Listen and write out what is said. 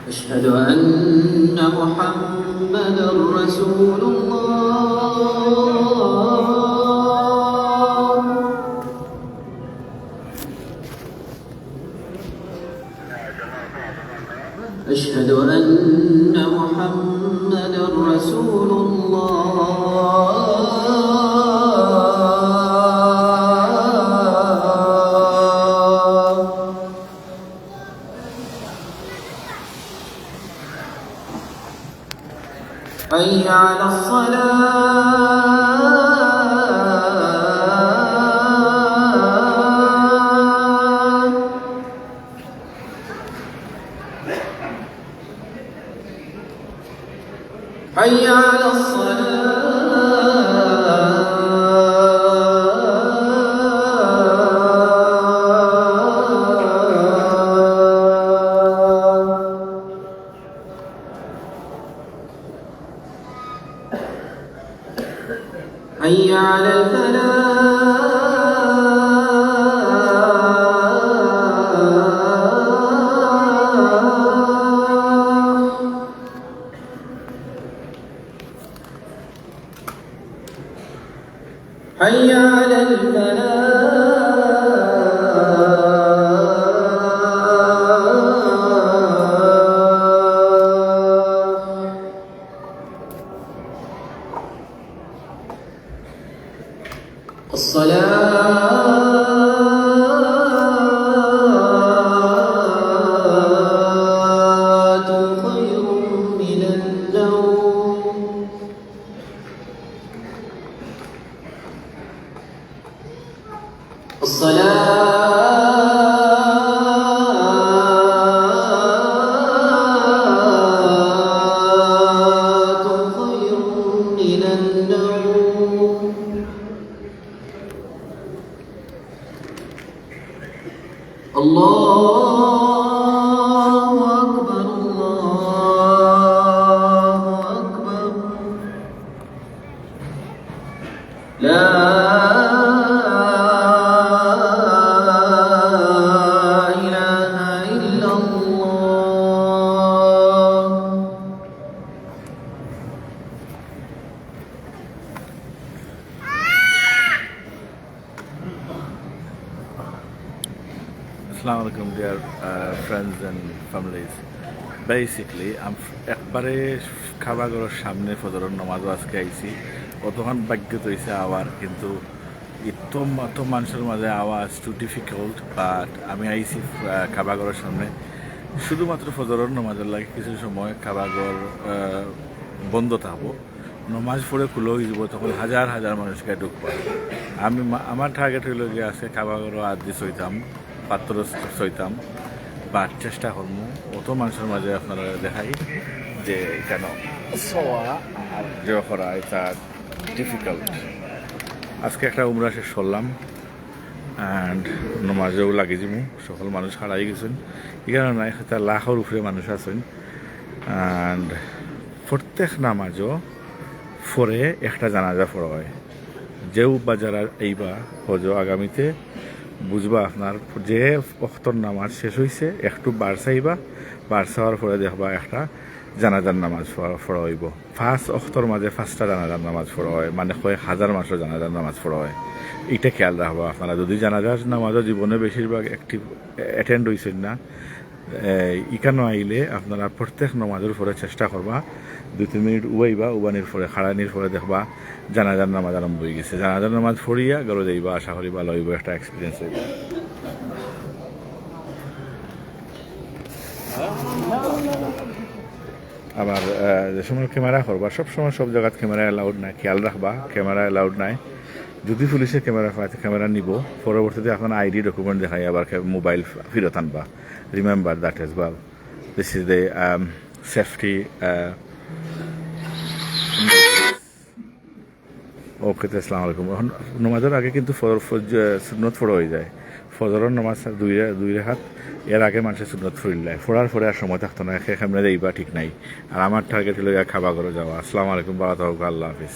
أشهد أن محمدا رسول الله. أشهد أن محمدا رسول الله. حي على الصلاة. حي على حي على الفلاح. حي على الفلاح. الصلاة خير من النوم. الصلاة خير من النوم. الله أكبر الله أكبر. لا إله إلا الله. Assalamu alaikum, dear friends and families. Basically, একবারে খাবারগুলোর সামনে ফজরের নামাজও আজকে আইছি। অতক্ষণ ভাগ্য তৈছে আওয়ার, কিন্তু এত মানুষের মাঝে আওয়াজ টু ডিফিকাল্ট। বাট আমি আইছি খাবারগুলোর সামনে শুধুমাত্র ফজরের নামাজের লাগে। কিছু সময় খাবারঘর বন্ধ থাকবো, নমাজ পড়ে খুলে হয়ে যাব, তখন হাজার হাজার মানুষকে ঢুকবো। আমার টার্গেট হইল গিয়ে আজকে খাবারঘর আদি সইতাম, পাত্র সইতাম, বা চেষ্টা করবো অত মানুষের মাঝে আপনারা দেখাই যে কেন সোয়া আর যে করা এটা ডিফিকাল্ট। আজকে একটা উমরা শেষ করলাম অ্যান্ড নমাজেও লাগিয়ে যাবো। সকল মানুষ হারাই গেছেন, এখানে নাই একটা লাখের উপরে মানুষ আছেন। অ্যান্ড প্রত্যেক নামাজও পরে একটা জানাজা পড়া হয়। যেও বা যারা এইবা হজ আগামীতে বুঝবা আপনার যে অক্তর নামাজ শেষ হয়েছে একটু বাড়ছাইবা, বাড়ছাওয়ার পরে দেখবা একটা জানাজার নামাজ পড়া হইব। ফার্স্ট অক্তর মাঝে 5টা জানাজার নামাজ পড়া হয়, মানে কয়েক হাজার মানুষের জানাজার নামাজ পড়া হয়। এইটা খেয়াল রাখবা আপনারা। যদি জানাজার নামাজও জীবনে বেশিরভাগ অ্যাটেন্ড হয়েছেন না, ইকানো আইলে আপনারা প্রত্যেক নামাজের পরে চেষ্টা করবা 2-3 মিনিট উবাইবা, উবানির পরে খাড়ানির পরে দেখবা জানাজার নামাজ আরম্ভ হয়ে গেছে। জানাজার নামাজ পড়িয়া গেলো যাইবা, আশা করি ভালো হইব, একটা এক্সপিরিয়েন্স হইব। আবার যে সময় ক্যামেরা করবা সবসময় সব জায়গায় ক্যামেরা অ্যালাউড নাই, খেয়াল রাখবা ক্যামেরা অ্যালাউড নাই। যদি পুলিশে ক্যামেরা পাইতে ক্যামেরা নিব, পরবর্তীতে আপনার আইডি ডকুমেন্ট দেখাই আবার মোবাইল ফেরত আনবা। Remember that is well, this is the safety. Okay, তো আসসালামু আলাইকুম। এখন নমাজের আগে কিন্তু সুন্নত ফোড়া হয়ে যায়। ফজরের নমাজ দুই রেখাত, এর আগে মানুষের সুন্নত ফুরিল্লায় ফোড়ার পরে আর সময় থাকতো না, খেয়ে খামড়ে যাইবা ঠিক নাই। আর আমার টার্গেট হলো খাবা করে যাওয়া। আসসালামু আলাইকুম, বারাকাতুহু, আল্লাহ হাফিজ।